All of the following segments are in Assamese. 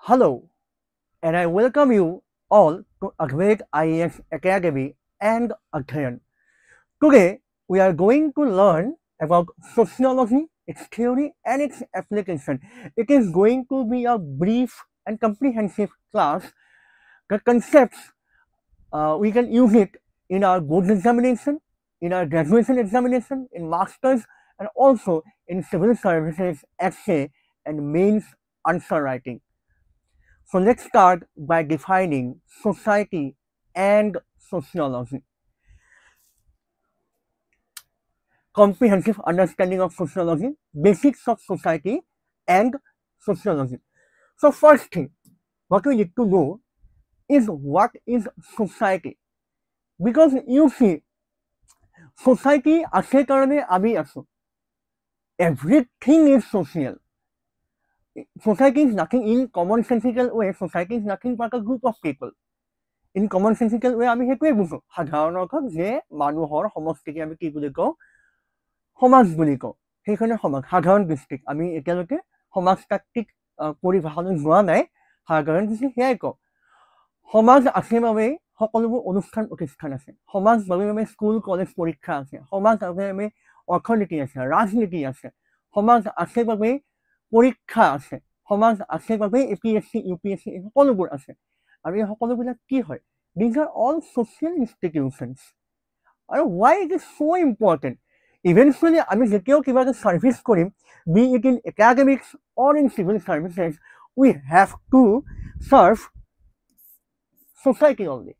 Hello, and I welcome you all to Advait IAS Academy and Adhayan. Today, we are going to learn about sociology, its theory, and its application. It is going to be a brief and comprehensive class. The concepts, we can use it in our board examination, in our graduation examination, in masters, and also in civil services essay and mains answer writing. So let's start by defining society and sociology. Comprehensive understanding of sociology, basics of society and sociology. So first thing, what we need to know is what is society. Because you see, society আছে কারণে আমি আছো. Everything is social. Society is nothing in commonsensical way. Society is nothing but a group of people. In common sensical way আমি সেইটোৱে বুজো সাধাৰণ অৰ্থত যে মানুহৰ সমষ্টিকে আমি কি বুলি কওঁ সমাজ বুলি কওঁ সেইখনে সমাজ সাধাৰণ দৃষ্টিক আমি এতিয়ালৈকে সমাজতাত্ত্বিক পৰিভাষালৈ যোৱা নাই সাধাৰণ দৃষ্টিত সেয়াই কওঁ সমাজ আছে বাবেই সকলোবোৰ অনুষ্ঠান প্ৰতিষ্ঠান আছে সমাজ বাবে স্কুল কলেজ পৰীক্ষা আছে সমাজ বাবে অৰ্থনীতি আছে ৰাজনীতি আছে সমাজ আছে বাবেই পৰীক্ষা আছে সমাজ আছে বাবেই APSC UPSC সকলোবোৰ আছে আৰু এই সকলোবিলাক কি হয় these are all social institutions আৰু why it is so important eventually আমি যেতিয়াও কিবা এটা সাৰ্ভিস কৰিম be it in academics or in civil services we have to serve society only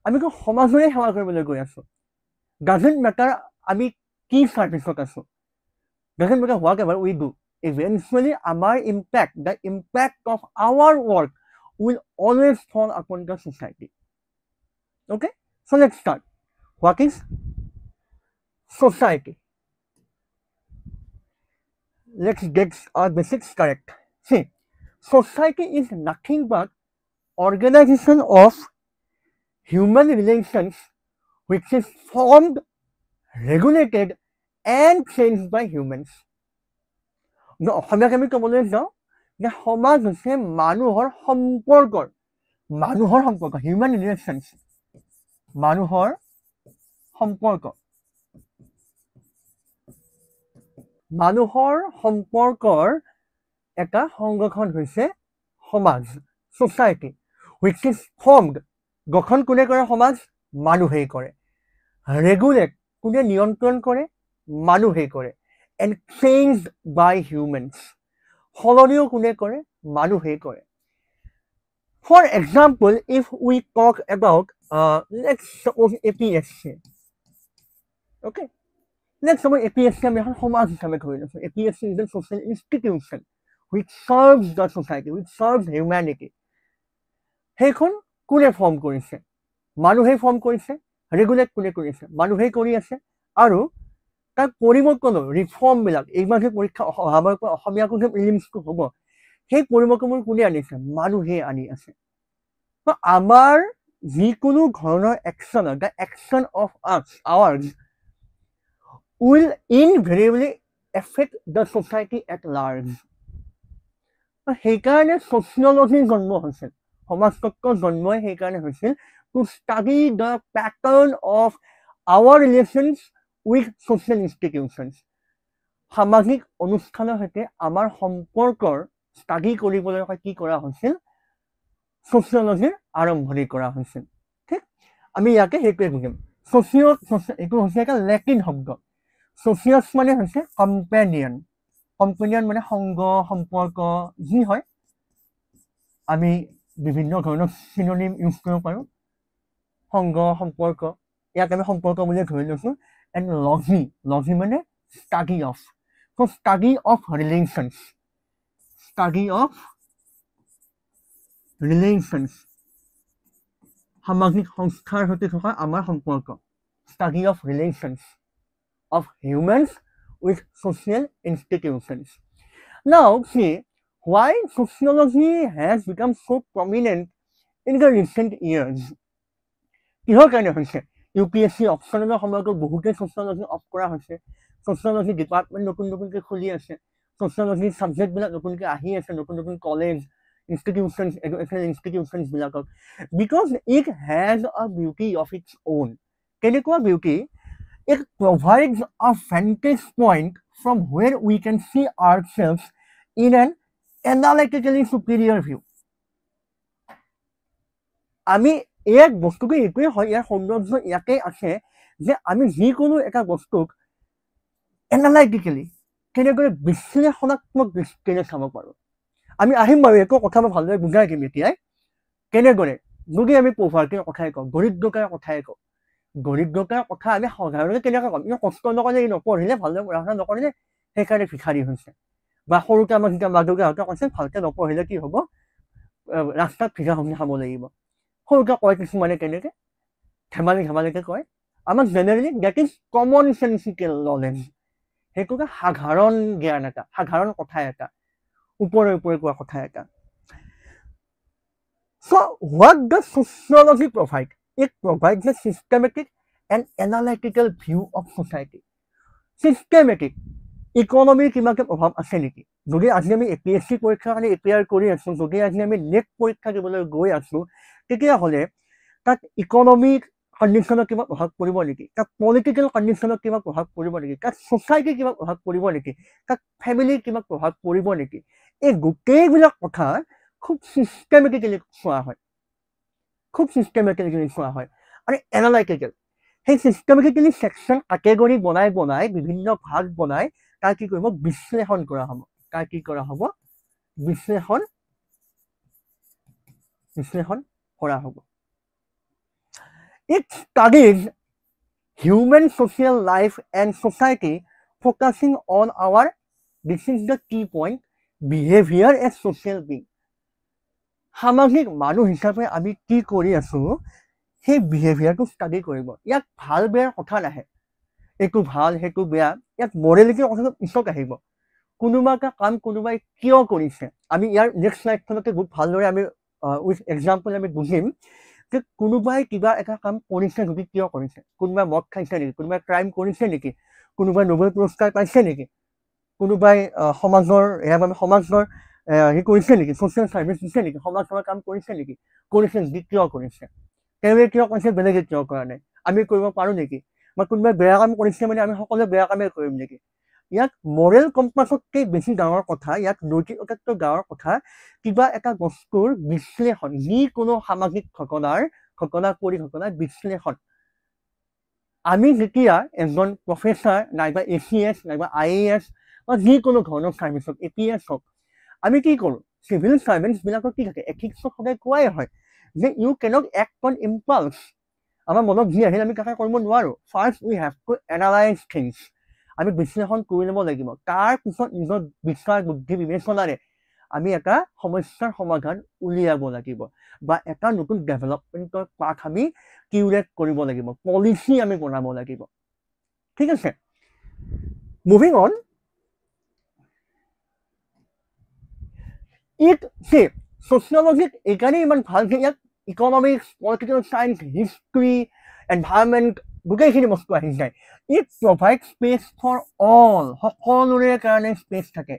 আমি তো সমাজৰে সেৱা কৰিবলৈ গৈ আছো doesn't matter আমি কি সাৰ্ভিসত আছো doesn't matter whatever we do eventually our impact the impact of our work will always fall upon the society. Okay, so let's start. What is society? Let's get our basics correct. See, society is nothing but organization of human relations which is formed, regulated, and changed by humans. No, অসমীয়াত আমি ক'বলৈ যাওঁ যে সমাজ হৈছে মানুহৰ সম্পৰ্ক হিউম্যান ৰিলেশনস মানুহৰ সম্পৰ্কৰ এটা সংগঠন হৈছে সমাজ সোসাইটি which is formed গঠন কোনে কৰে সমাজ মানুহেই কৰে ৰেগুলেট কোনে নিয়ন্ত্ৰণ কৰে মানুহেই কৰে and changed by humans সলনিও কোনে কৰে মানুহেই কৰে for example if we talk about let's suppose APSC okay let's suppose APSC আমি এখন সমাজ হিচাপে ধৰি লৈছো APSC is a social institution which serves the society which serves humanity সেইখন কোনে ফৰ্ম কৰিছে মানুহেই ফৰ্ম কৰিছে ৰেগুলেট কোনে কৰিছে মানুহেই কৰি আছে আৰু তাৰ পৰিৱৰ্তন ৰিফৰ্ম বিলাক এইবাৰ যে পৰীক্ষা অহাবাৰ অসমীয়াকো যে প্ৰিলিমছটো হ'ব সেই পৰিৱৰ্তনবোৰ কোনে আনিছে মানুহে আনি আছে তো আমাৰ যিকোনো ধৰণৰ একশ্যন দ্য একশ্যন অফ আছ hours will invariably affect the society at large সেইকাৰণে ছচিয়লজিৰ জন্ম হৈছিল সমাজতত্ত্বৰ জন্মই সেইকাৰণে হৈছিল to study the pattern of our relations with social institutions সামাজিক অনুষ্ঠানৰ সৈতে আমাৰ সম্পৰ্কৰ ষ্টাডি কৰিবলৈ কি কৰা হৈছিল ছচিয়লজিৰ আৰম্ভণি কৰা হৈছিল ঠিক আমি ইয়াকে সেইটোৱে বুজিম এইটো হৈছে এটা লেটিন শব্দ সোচিয়াস মানে হৈছে কম্পেনিয়ন মানে সংগ সম্পৰ্ক যি হয় আমি বিভিন্ন ধৰণৰ সিনোনিম ইউজ কৰিব পাৰো সংগ সম্পৰ্ক ইয়াক আমি সম্পৰ্ক বুলি ধৰি লৈছো and logy মানে study of so study of relations সামাজিক সংস্থাৰ সৈতে থকা আমাৰ সম্পৰ্ক study of relations of humans with social institutions now see why sociology has become so prominent in the recent years কিহৰ কাৰণে হৈছে UPSC অপশ্যনেলৰ সময়তো বহুতে সোচিয়লজি অফ কৰা হৈছে সোচিয়লজি ডিপাৰ্টমেণ্ট নতুনকৈ খুলি আছে সোচিয়লজি সাবজেক্ট বিলাক নতুনকৈ আহি আছে নতুন কলেজ institutions, educational institutions বিলাকক, because it has a beauty of its own. কেনেকুৱা beauty? It provides a vantage point from where we can see ourselves in an analytically superior view. আমি এক বস্তুকে এইটোৱে হয়, ইয়াৰ সৌন্দৰ্য ইয়াতে আছে যে আমি যিকোনো এটা বস্তুক এনালাইটিকেলি কেনেদৰে বিশ্লেষণাত্মক দৃষ্টিৰে চাব পাৰোঁ। আমি আহিম বাৰু একো কথা মই ভালদৰে বুজাই দিম এতিয়াই। কেনেদৰে যদি আমি পভাৰ্টিৰ কথাই কওঁ, দৰিদ্ৰতাৰ কথাই কওঁ, দৰিদ্ৰতাৰ কথা আমি সাধাৰণতে কেনেকৈ ক'ম? কষ্ট নকৰিলে, নপঢ়িলে, ভালদৰে পঢ়া শুনা নকৰিলে সেইকাৰণে ভিক্ষাৰী হৈছে। বা সৰুতে আমাক যেতিয়া মা দেউতাহঁতে কৈছে ভালকৈ নপঢ়িলে কি হ'ব, ৰাস্তাত ভিক্ষা খুজি খাব লাগিব। সৰুতে কয় কিছুমানে কেনেকৈ ধেমালিকে কয়। আমাক generally that is common sensical knowledge, সেইটো এটা সাধাৰণ জ্ঞান এটা, সাধাৰণ কথা এটা, ওপৰে কোৱা কথা এটা। So what does sociology provide? It provides a systematic and analytical view of society. Systematic ইকনমিৰ কিবাকে প্ৰভাৱ আছে নেকি? যদি আজি আমি APSC পৰীক্ষাৰ কাৰণে এপ্লাই কৰি আছোঁ, যদি আজি আমি নেট পৰীক্ষা দিবলৈ গৈ আছোঁ, তেতিয়াহ'লে তাত ইকনমিক কণ্ডিশ্যনত কিবা প্ৰভাৱ পৰিব নেকি? তাত পলিটিকেল কণ্ডিশ্যনত কিবা প্ৰভাৱ পৰিব নেকি? তাত ছ'চাইটিৰ কিবা প্ৰভাৱ পৰিব নেকি? তাত ফেমিলিৰ কিবা প্ৰভাৱ পৰিব নেকি? এই গোটেইবিলাক কথা খুব চিষ্টেমেটিকেলি চোৱা হয়, আৰু এনালাইটিকেল। সেই চিষ্টেমেটিকেলি ছেকশ্যন কেটেগৰী বনাই বিভিন্ন ভাগ বনাই তাৰ কি কৰিব? বিশ্লেষণ কৰা হ'ব। তাৰ কি কৰা হ'ব? বিশ্লেষণ কৰা হ'ব। It studies human social life and society, focusing on our, this is the key point, behavior as social being. সামাজিক মানুহ হিচাপে আমি কি কৰি আছোঁ সেই বিহেভিয়াৰটো ষ্টাডি কৰিব। ইয়াত ভাল বেয়াৰ কথা নাহে, এইটো ভাল সেইটো বেয়া, ইয়াত মৰেলিটিৰ কথাটো পিছত আহিব। কোনোবা এটা কাম কোনোবাই কিয় কৰিছে, আমি ইয়াৰ নেক্সট স্লাইডখনতে বহুত ভালদৰে আমি উইথ এক্সাম্পল আমি বুজিম যে কোনোবাই কিবা এটা কাম কৰিছে যদি কিয় কৰিছে। কোনোবাই মদ খাইছে নেকি? কোনোবাই ক্ৰাইম কৰিছে নেকি? কোনোবাই নোবেল পুৰস্কাৰ পাইছে নেকি? কোনোবাই সমাজৰ হেৰি কৰিছে নেকি? ছ'চিয়েল ছাৰ্ভিচ দিছে নেকি? সমাজ সেৱাৰ কাম কৰিছে নেকি? কৰিছে নেকি? কিয় কৰিছে? তেওঁৱে কিয় কৰিছে, বেলেগে কিয় কৰা নাই? আমি কৰিব পাৰোঁ নেকি? বা কোনোবাই বেয়া কাম কৰিছে মানে আমি সকলোৱে বেয়া কামেই কৰিম নেকি? ইয়াত মৰেল কম্পাছতকৈ বেছি ডাঙৰ কথা, ইয়াত নৈতিকতাতকৈ ডাঙৰ কথা কিবা এটা বস্তুৰ বিশ্লেষণ, যিকোনো সামাজিক ঘটনাৰ বিশ্লেষণ। আমি যেতিয়া এজন প্ৰফেচাৰ নাইবা ACS নাইবা IAS বা যিকোনো ধৰণৰ ছাৰ্ভিচত APS হওক, আমি কি কৰোঁ? চিভিল ছাৰ্ভেণ্টছবিলাকৰ কি থাকে? এথিক্সত সদায় কোৱাই হয় যে ইউ কেনট এক্ট অন ইম্পালছ। আমাৰ মনত যি আহিল আমি কাকে কৰিব নোৱাৰোঁ। First we have to analyse things. আমি বিশ্লেষণ কৰি ল'ব লাগিব, তাৰপিছত নিজৰ বিচাৰ বুদ্ধি বিবেচনাৰে আমি এটা সমস্যাৰ সমাধান উলিয়াব লাগিব, বা এটা নতুন ডেভেলপমেণ্টৰ পাথ আমি কিউৰেট কৰিব লাগিব, পলিচি আমি বনাব লাগিব। ঠিক আছে, মুভিং অন। ছ'চিয়লজিত এইকাৰণেই ইমান ভাল যে ইয়াত economics, political science, history, environment গোটেইখিনি বস্তু আহি যায়। It provide space for all, সকলোৰে কাৰণে স্পেচ থাকে।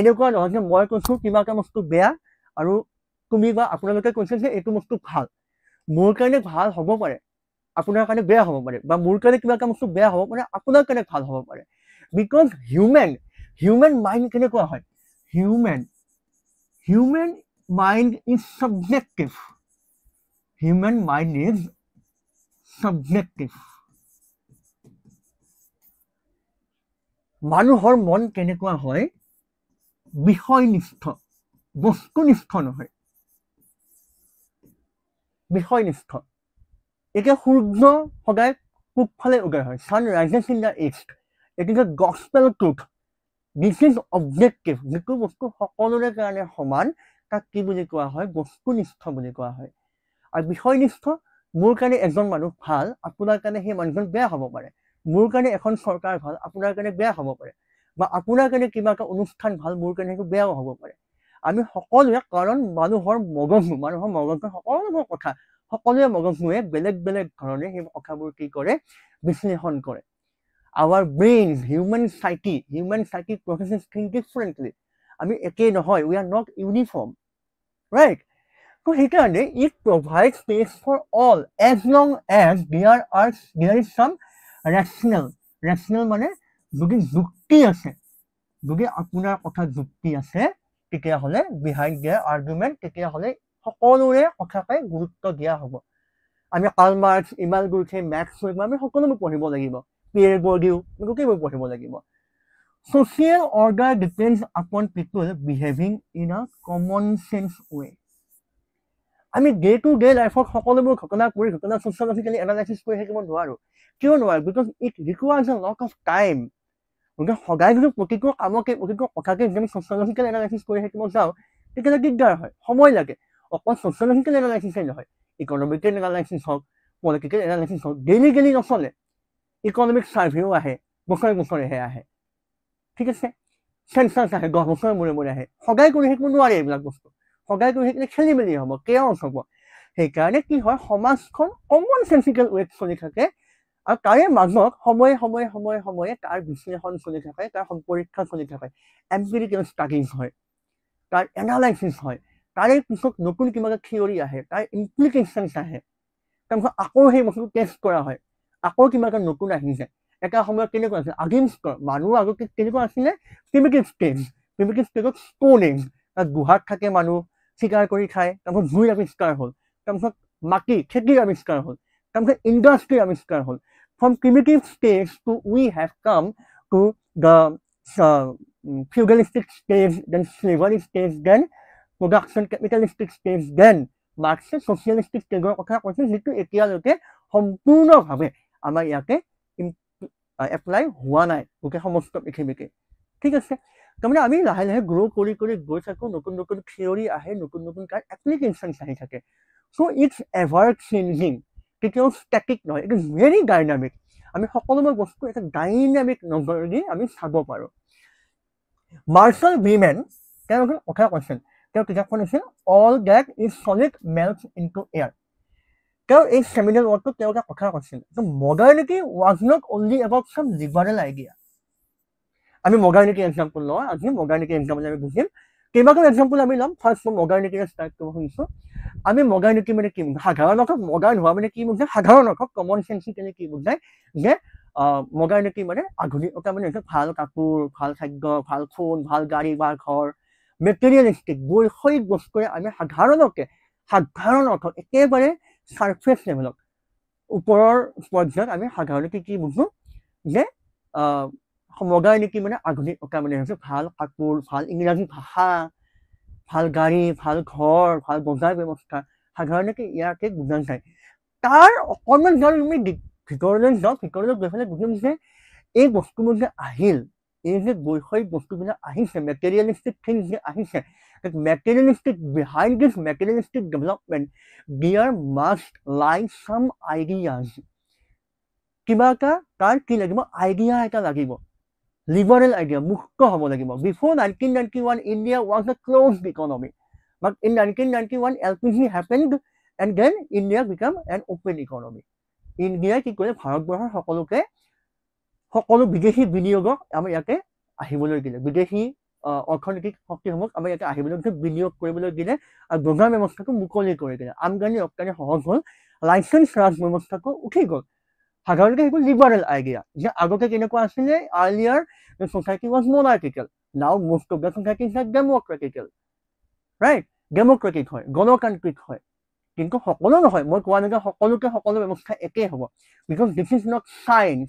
এনেকুৱা নহয় যে মই কৈছোঁ কিবা এটা বস্তু বেয়া আৰু তুমি বা আপোনালোকে কৈছে যে এইটো বস্তু ভাল। মোৰ কাৰণে ভাল হ'ব পাৰে, আপোনাৰ কাৰণে বেয়া হ'ব পাৰে, বা মোৰ কাৰণে কিবা এটা বস্তু বেয়া হ'ব পাৰে, আপোনাৰ কাৰণে ভাল হ'ব পাৰে। বিকজ হিউমেন মাইণ্ড কেনেকুৱা হয়? Human mind is subjective. Human mind is subjective. মানুহৰ মন কেনেকুৱা হয়? বিষয়নিষ্ঠ, বস্তুনিষ্ঠ নহয়, বিষয়নিষ্ঠ। এতিয়া সূৰ্য সদায় পূবফালে উদয় হয়, sun rises in the east. It is a gospel truth. This is objective. যিটো বস্তু সকলোৰে কাৰণে সমান তাক কি বুলি কোৱা হয়? বস্তুনিষ্ঠ বুলি কোৱা হয়। আৰু বিষয়নিষ্ঠ, মোৰ কাৰণে এজন মানুহ ভাল, আপোনাৰ কাৰণে সেই মানুহজন বেয়া হ'ব পাৰে। মোৰ কাৰণে এখন চৰকাৰ ভাল, আপোনাৰ কাৰণে বেয়া হ'ব পাৰে। বা আপোনাৰ কাৰণে কিবা এটা অনুষ্ঠান ভাল, মোৰ কাৰণে সেইটো বেয়াও হ'ব পাৰে। আমি সকলোৱে, কাৰণ মানুহৰ মগজু সকলোবোৰ কথা, সকলোৱে মগজুৱে বেলেগ বেলেগ ধৰণে সেই কথাবোৰ কি কৰে? বিশ্লেষণ কৰে। Our brains, human psyche processes things differently. আমি একেই নহয়, we are not uniform. right? So সেইকাৰণে it provides space for all as long as there is some rational মানে যদি যুক্তি আছে, যদি আপোনাৰ কথা যুক্তি আছে, তেতিয়াহ'লে behind their argument, তেতিয়াহ'লে সকলোৰে কথাকে গুৰুত্ব দিয়া হ'ব। আমি Karl Marx, Immanuel Kant, Max Weber আমি সকলোবোৰ পঢ়িব লাগিব, পিয়েৰ বৰ্ডিউ গোটেইবোৰ পঢ়িব লাগিব। Social order depends upon people behaving in a common sense way. আমি ডে টু ডে লাইফত সকলোবোৰ ঘটনা ছ'চিয়লজিকেলি এনালাইচিছ কৰি থাকিব নোৱাৰোঁ। কিয় নোৱাৰোঁ? Because it ৰিকুৱাৰ্ছ A lot of time. গতিকে সদায় যদি প্ৰতিটো কামকে প্ৰতিটো কথাকে যদি আমি ছ'চিয়লজিকেল এনালাইচিছ কৰি থাকিব যাওঁ, তেতিয়াহ'লে দিগদাৰ হয়, সময় লাগে। অকল ছ'চিয়লজিকেল এনালাইচিছেই নহয়, ইকনমিকেল এনালাইচিছ হওক, পলিটিকেল এনালাইচিছ হওক, ডেইলি নচলে। ইকনমিক ছাৰ্ভেও আহে, বছৰেহে আহে, ঠিক আছে? চেঞ্চাছ আহে, 10 বছৰৰ মূৰে আহে। সদায় কৰি থাকিব নোৱাৰে এইবিলাক বস্তু, সদায় কৰি থাকিলে খেলি মেলি হ'ব, কেঅছ হ'ব। সেইকাৰণে কি হয়, সমাজখন কমন চেন্সিকেল ৱেত চলি থাকে, আৰু তাৰে মাজত সময়ে তাৰ বিশ্লেষণ চলি থাকে, তাৰ পৰীক্ষা চলি থাকে, এম্পিৰিকেল ষ্টাডিজ হয়, তাৰ এনালাইচিছ হয়, তাৰে পিছত নতুন কিবা এটা থিয়ৰী আহে, তাৰ ইমপ্লিকেশ্যনছ আহে, তাৰপিছত আকৌ সেই বস্তুটো টেষ্ট কৰা হয়, আকৌ কিবা এটা নতুন আহিছে। এটা সময়ত কেনেকুৱা আছিল, আগেইনষ্ট মানুহ আগতে কেনেকুৱা আছিলে, প্ৰিমিটিভ ষ্টেজত ষ্টোনিং, তাত গুহাত থাকে মানুহ, চিকাৰ কৰি খায়, তাৰপিছত জুইৰ আৱিষ্কাৰ হ'ল, তাৰপিছত মাটি খেতিৰ আৱিষ্কাৰ হ'ল, তাৰপিছত ইণ্ডাষ্ট্ৰীৰ আৱিষ্কাৰ হ'ল। From primitive stage to we have come to the feudalistic stage, then slavery stage, then production capitalistic stage, then মাৰ্ক্সে ছ'চিয়েলিষ্টিক ষ্টেজৰ কথা কৈছে, যিটো এতিয়ালৈকে সম্পূৰ্ণভাৱে আমাৰ ইয়াতে এপ্লাই হোৱা নাই গোটেই সমস্ত পৃথিৱীতে, ঠিক আছে? তাৰমানে আমি লাহে লাহে গ্ৰ' কৰি গৈ থাকোঁ, নতুন থিয়ৰী আহে, নতুন তাৰ এপ্লিকেশ্যনছ আহি থাকে। চ' ইটছ এভাৰ চেঞ্জিং, কেতিয়াও ষ্টেটিক নহয়, ইট ইজ ভেৰি ডাইনামিক। আমি সকলোবোৰ বস্তু এটা ডাইনামিক নজৰেদি আমি চাব পাৰোঁ। মাৰ্চেল বিমেন তেওঁলোকে কথা কৈছিল, তেওঁ কিতাপখন আছিল all that is solid melts into air. তেওঁ এই চেমিনেল ৱৰ্ডটোত তেওঁ এটা কথা কৈছিল, modernity was not only about some liberal idea. আমি মডাৰ্নিটি এক্সাম্পল লওঁ, আজি মডাৰ্নিটি এক্সাম্পল আমি বুজিম, কেইবাটাও এক্সাম্পল আমি ল'ম। ফাৰ্ষ্ট মই মডাৰ্নিটিৰে ষ্টাৰ্ট কৰিব খুজিছোঁ। আমি মডাৰ্নিটি মানে কি বুজায়, সাধাৰণ অৰ্থত মডাৰ্ণ হোৱা মানে কি বুজায়, সাধাৰণ অৰ্থত কমন চেন্সিকেলি কি বুজায়, যে মডাৰ্নিটি মানে আধুনিকতা মানে হৈছে ভাল কাপোৰ, ভাল খাদ্য, ভাল ফোন, ভাল গাড়ী বা ঘৰ, মেটেৰিয়েলিষ্টিক বৈষয়িক বস্তুৰে আমি সাধাৰণ অৰ্থত একেবাৰে ছাৰফেচ লেভেলত ওপৰৰ পৰ্যায়ত আমি সাধাৰণতে কি বুজোঁ, যে মডাৰ্নিটি মানে আধুনিকতা মানে হৈছে ভাল কাপোৰ, ভাল ইংৰাজী ভাষা, ভাল গাড়ী, ভাল ঘৰ, ভাল বজাৰ ব্যৱস্থা, সাধাৰণতে ইয়াকে বুজা যায়। তাৰ অকণমান যদি আমি ভিতৰলৈ গৈ পেলাই বুজিম যে এই বস্তুবোৰ যে আহিল, এই যে বৈষয়িক বস্তুবিলাক আহিছে, মেটেৰিয়েলিষ্টিক থিংছ যে আহিছে, behind this materialistic development there must lie some ideas. কিবা এটা তাৰ কি লাগিব, আইডিয়া এটা লাগিব, লিবাৰেল আইডিয়া, মুক্ত হ'ব লাগিব। Before 1991 India was a closed economy, but in 1991 LPG happened and then India became an open economy. ইণ্ডিয়াই কি কৰিলে, ভাৰতবৰ্ষৰ সকলো বিদেশী বিনিয়োগক আমাৰ ইয়াতে আহিবলৈ দিলে, বিদেশী অৰ্থনৈতিক শক্তিসমূহক আমাৰ ইয়াতে আহিবলৈ বিনিয়োগ কৰিবলৈ দিলে, আৰু বজাৰ ব্যৱস্থাটো মুকলি কৰি দিলে, আমদানি ৰপ্তানি সহজ হ'ল, লাইচেঞ্চ ৰাজ ব্যৱস্থাটো উঠি গ'ল। সাধাৰণতে সেইবোৰ লিবাৰেল আইডিয়া, যে আগতে কেনেকুৱা আছিলে, earlier society was monarchical, now most of the society is democratical, right? Democratic হয়, গণতান্ত্ৰিক হয়, কিন্তু সকলো নহয়। মই কোৱা নাই যে সকলোকে সকলো ব্যৱস্থা একেই হ'ব, because this is not science.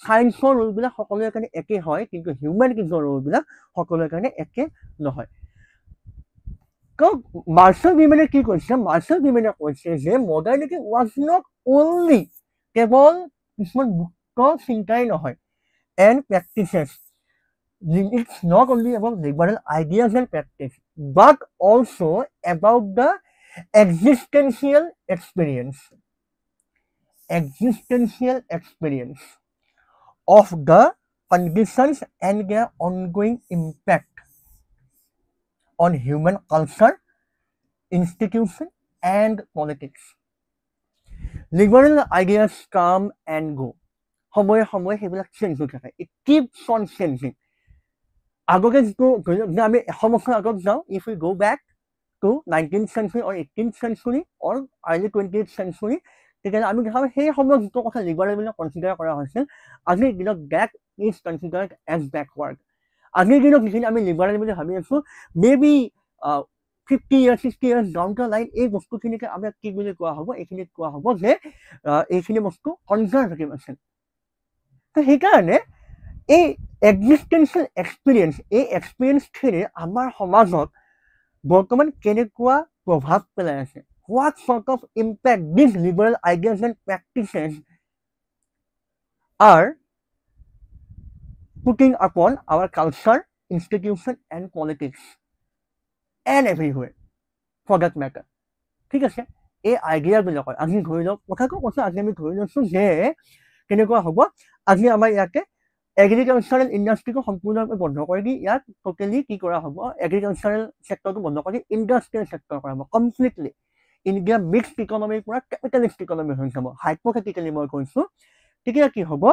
চায়েন্সৰ ৰুলবিলাক সকলোৰে কাৰণে একে হয়, কিন্তু হিউমেনিটিজৰ ৰুলবিলাক সকলোৰে কাৰণে একে নহয়। মাৰ্চেল বিমেনে কি কৈছে, মাৰ্চেল বিমেনে কৈছে যে মডাৰ্নিটি ৱাজ নট অনলি, কেৱল কিছুমান মুক্ত চিন্তাই নহয়, and practices, it's not only about liberal ideas and practice, but also' about the existential experience of the conditions and their ongoing impact on human culture, institution and politics. Liberal ideas come and go, সময়ে সেইবিলাক চেঞ্জ হৈ থাকে, it keeps on changing. আগতে যিটো আমি 100 বছৰ আগত যাওঁ, if we go back to to 19th century or 18th century or early 20th century, তেতিয়াহ'লে আমি দেখাম সেই সময়ত যিটো কথা লিবাৰেল বুলি কনচিডাৰ কৰা হৈছিল আজিৰ দিনত that is considered as backward. আজিৰ দিনত যিখিনি আমি লিবাৰেল বুলি ভাবি আছোঁ maybe 50 years 60 years down the line এই বস্তুখিনিকে আমি কি বুলি কোৱা হ'ব এইখিনিক কোৱা হ'ব যে এইখিনি বস্তু কনজাৰভেটিভ আছে। তো সেইকাৰণে এই এক্সিষ্টেঞ্চিয়েল এক্সপিৰিয়েঞ্চ এই এক্সপিৰিয়েঞ্চখিনি আমাৰ সমাজত বৰ্তমান কেনেকুৱা প্ৰভাৱ পেলাই আছে, what sort of impact these liberal ideas and practices are putting upon our culture, institution and politics and everywhere for that matter. ঠিক আছে, এই আইডিয়াবিলাকৰ আজি ধৰি লওক কথাটো কৈছোঁ, আজি আমি ধৰি লৈছোঁ যে কেনেকুৱা হ'ব, আজি আমাৰ ইয়াতে এগ্ৰিকালচাৰেল ইণ্ডাষ্ট্ৰিটো সম্পূৰ্ণৰূপে বন্ধ কৰি দি ইয়াত টোটেলি কি কৰা হ'ব, এগ্ৰিকালচাৰেল ছেক্টৰটো বন্ধ কৰি ইণ্ডাষ্ট্ৰিয়েল ছেক্টৰ কৰা হ'ব কমপ্লিটলি। ইণ্ডিয়া মিক্সড ইকনমিৰ পৰা কেপিটেলিষ্ট ইকনমি হৈ যাব। হাইপথেটিকেলি মই কৈছোঁ, তেতিয়া কি হ'ব,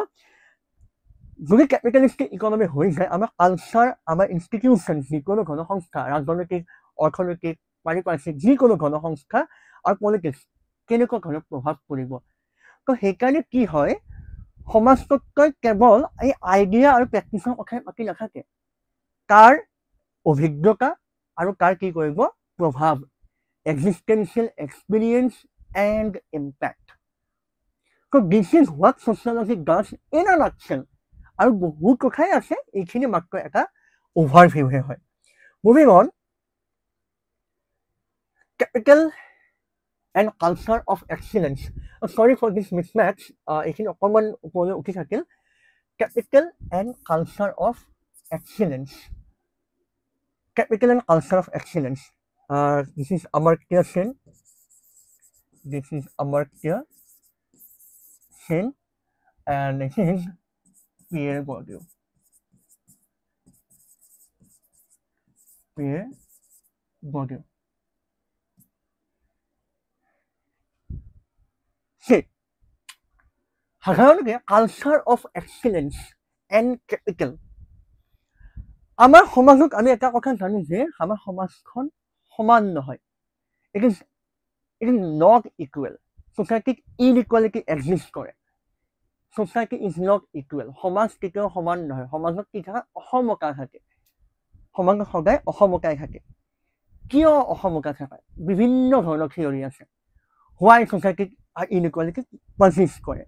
যদি কেপিটেলিষ্টিক ইকনমি হৈ যায় আমাৰ কালচাৰ, আমাৰ ইনষ্টিটিউশ্যন, যিকোনো ধৰণৰ সংস্থা, ৰাজনৈতিক, অৰ্থনৈতিক, পাৰিপাৰ্শ্বিক যিকোনো ধৰণৰ সংস্থা আৰু পলিটিক্স কেনেকুৱা ধৰণৰ প্ৰভাৱ পৰিব। তো সেইকাৰণে কি হয়, সমাজতকৈ কেৱল এই আইডিয়া আৰু প্ৰেক্টিচৰ কথাই পাতি নাথাকে, তাৰ অভিজ্ঞতা আৰু তাৰ কি কৰিব প্ৰভাৱ, existential experience and impact. So this is what sociology does in a nutshell. আৰু বহুত কথাই আছে, এইখিনি মাত্ৰ এটা অভাৰভিউহে হয়। Moving on, capital and culture of excellence. Sorry for this mismatch, এইখিনি অকণমান ওপৰলৈ উঠি থাকিল। Capital and culture of excellence. Capital and culture of excellence. This is Amartya Sen. This is Amartya Sen, and this is Pierre Bourdieu. Pierre Bourdieu. See, সাধাৰণতে culture of excellence and capital. আমাৰ সমাজত আমি এটা কথা জানো যে আমাৰ সমাজখন সমান নহয়। It is not equal. ছ'চাইটিত ইনইকুৱেলিটি এক্সিষ্ট কৰে। Society is not equal. সমাজ কেতিয়াও সমান নহয়। সমাজত কি থাকে, অসমতা থাকে। সমাজত সদায় অসমতাই থাকে। কিয় অসমতা থাকে? বিভিন্ন ধৰণৰ থিয়ৰী আছে। হোৱাই ছ'চাইটিত ইনইকুৱেলিটি পাৰচিষ্ট কৰে।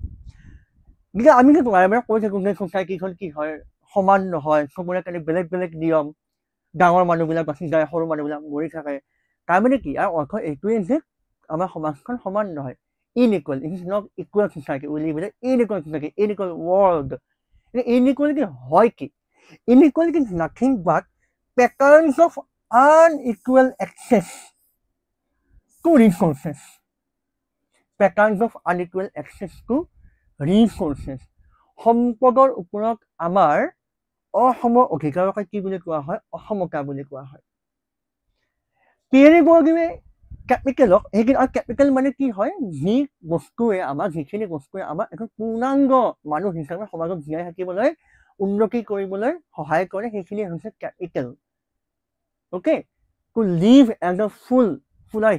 গতিকে আমি যে বাৰে বাৰে কৈ থাকোঁ যে ছ'চাইটিখন কি হয়, সমান নহয়, চবৰে কাৰণে বেলেগ বেলেগ নিয়ম, ডাঙৰ মানুহবিলাক বাচি যায়, সৰু মানুহবিলাক মৰি থাকে। তাৰমানে কি, ইয়াৰ অৰ্থ এইটোৱে যে আমাৰ সমাজখন সমান নহয়, unequal. It is not equal society, we live in unequal society, unequal world. Inequality হয় কি? Inequality is nothing but patterns of unequal access to resources. Patterns of unequal access to resources. সম্পদৰ ওপৰত আমাৰ অসম অধিকাৰকে কি বুলি কোৱা হয়, অসমতা বুলি কোৱা হয়। পিয়েৰে বৰ্ডিউৱে কেপিটেলক, সেইখিনি আৰু কেপিটেল মানে কি হয়, যি বস্তুৱে আমাৰ, যিখিনি বস্তুৱে আমাৰ এখন পূৰ্ণাংগ মানুহ হিচাপে সমাজত জীয়াই থাকিবলৈ, উন্নতি কৰিবলৈ সহায় কৰে, সেইখিনি হৈছে capital. Okay, to live as a full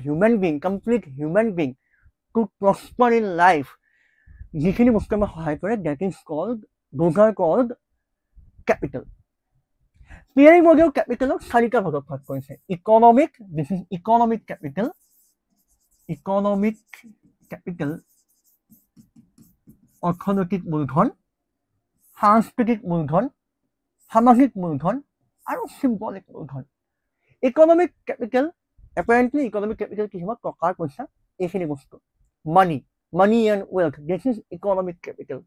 human being, complete human being, to prosper in life, যিখিনি বস্তু আমাক সহায় কৰে, that is called, those are called capital. Pierre বৰ্ডিউৱে কেপিটেলক চাৰিটা ভাগত ভাগ কৰিছে। Economic, this is economic capital. Economic capital অৰ্থনৈতিক মূলধন, সাংস্কৃতিক মূলধন, সামাজিক মূলধন আৰু চিম্বলিক মূলধন। Economic capital, apparently economic capital কি হ'ব, টকা পইচা, এইখিনি বস্তু, money and wealth, this is economic capital.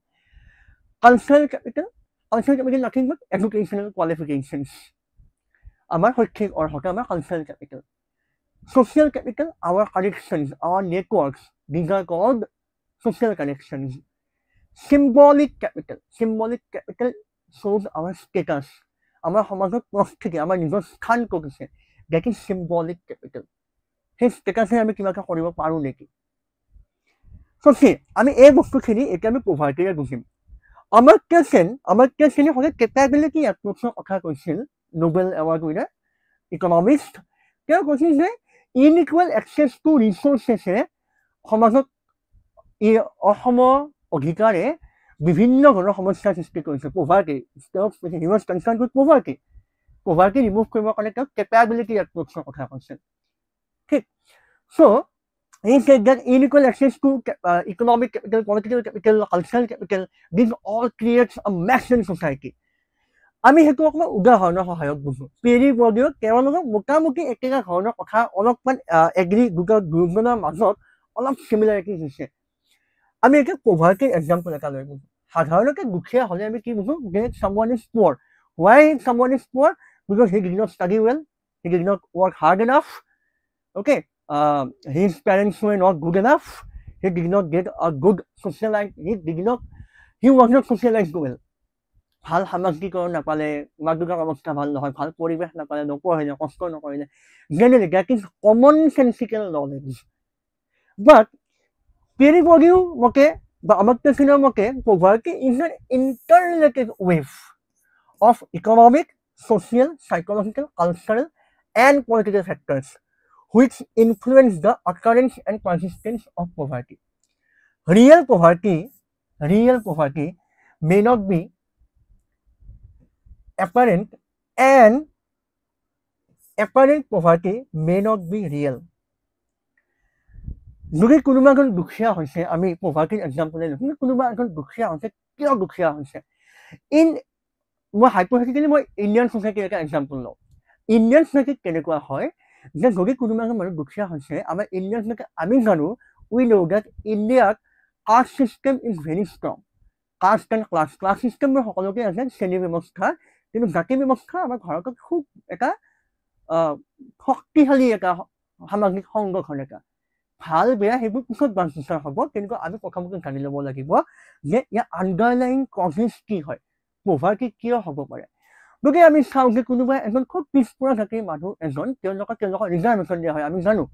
Cultural capital, cultural capital nothing but educational qualifications, আমাৰ শৈক্ষিক অৰ্হতা আমাৰ cultural capital. Social capital, our connections, our networks, these are called social connections. Symbolic capital shows our status, আমাৰ সমাজত প্ৰস্থিতি, আমাৰ নিজৰ স্থান ক'ত আছে, দেট ইজ চিম্বলিক কেপিটেল। সেই ষ্টেটাছে আমি কিবা এটা কৰিব পাৰোঁ নেকি? চ' আমি এই বস্তুখিনি এতিয়া আমি পভাৰ্টিৰে বুজিম। অমৰ্ত্য সেনে সদায় কেপাবিলিটি এপ্ৰ'চৰ কথা কৈছিল, নোবেল এৱাৰ্ড উইনাৰ ইকনমিষ্ট। তেওঁ কৈছিল যে ইনইকুৱেল এক্সেছ টু ৰিচোৰ্চেছে সমাজত এই অসম অধিকাৰে বিভিন্ন ধৰণৰ সমস্যাৰ সৃষ্টি কৰিছে। Poverty, he was concern with poverty. Poverty remove কৰিবৰ কাৰণে তেওঁ কেপাবিলিটি এপ্ৰ'চৰ কথা কৈছে। ঠিক, চ' he said that unequal access to economic capital, political capital, cultural capital, this all creates a mess in society. আমি সেইটো অকণমান উদাহৰণৰ সহায়ত বুজো। পেৰী বৰ্ডিও তেওঁলোকক মোটামুটি একেটা ধৰণৰ কথা অলপমান এগ্ৰি দুজনৰ মাজত অলপ চিমিলাৰিটি হৈছে। আমি এতিয়া পভাৰ্টিৰ এক্সাম্পল এটা লৈ বুজো। সাধাৰণতে দুখীয়া হ'লে আমি কি বুজো যে someone is poor. Why someone is poor? Because he did not study well, he did not work hard enough. Okay, his parents were not good enough, he did not get a good socialized, he was not socialized well. ভাল সামাজিকৰণ নাপালে, মাক দেউতাৰ অৱস্থা ভাল নহয়, ভাল পৰিৱেশ নাপালে, নপঢ়িলে, কষ্ট নকৰিলে, generally that is common sensical knowledge. But Pierre Bourdieu মতে বা আমাত্যাসীনৰ মতে poverty is an interrelated web of economic, social, psychological, cultural and political factors which influence the occurrence and persistence of poverty. Real poverty may not be apparent, and apparent poverty may not be real. যদি কোনোবা এজন দুখীয়া হৈছে, আমি পভাৰ্টিৰ এক্সাম্পল লৈছো, কোনোবা এজন দুখীয়া হৈছে, কিয় দুখীয়া হৈছে? মই হাইপথেটিকেলি মই ইণ্ডিয়ান ছ'চাইটিৰ এটা এক্সাম্পল লওঁ। ইণ্ডিয়ান ছ'চাইটিত কেনেকুৱা হয় যে যদি কোনোবা এজন মানুহ দুখীয়া হৈছে, আমাৰ ইণ্ডিয়ান ছ'চাইটি আমি জানো, উই ন' ডেট ইণ্ডিয়াত caste system is very strong. Caste and class ছিষ্টেমৰ সকলোকে আছে শ্ৰেণী ব্যৱস্থা, কিন্তু জাতি ব্যৱস্থা আমাৰ ভাৰতত খুব এটা শক্তিশালী এটা সামাজিক সংগঠন এটা। ভাল বেয়া সেইবোৰ পিছত বাঞ্চাৰ হ'ব, কিন্তু আমি প্ৰথমতে জানি ল'ব লাগিব যে ইয়াৰ আণ্ডাৰলাইং কজেছ কি হয়, পভাৰ্টি কিয় হ'ব পাৰে। গতিকে আমি চাওঁ যে কোনোবা এজন খুব পিছপৰা জাতিৰ মানুহ এজন, তেওঁলোকৰ ৰিজাৰ্ভেশ্যন দিয়া হয়। আমি জানো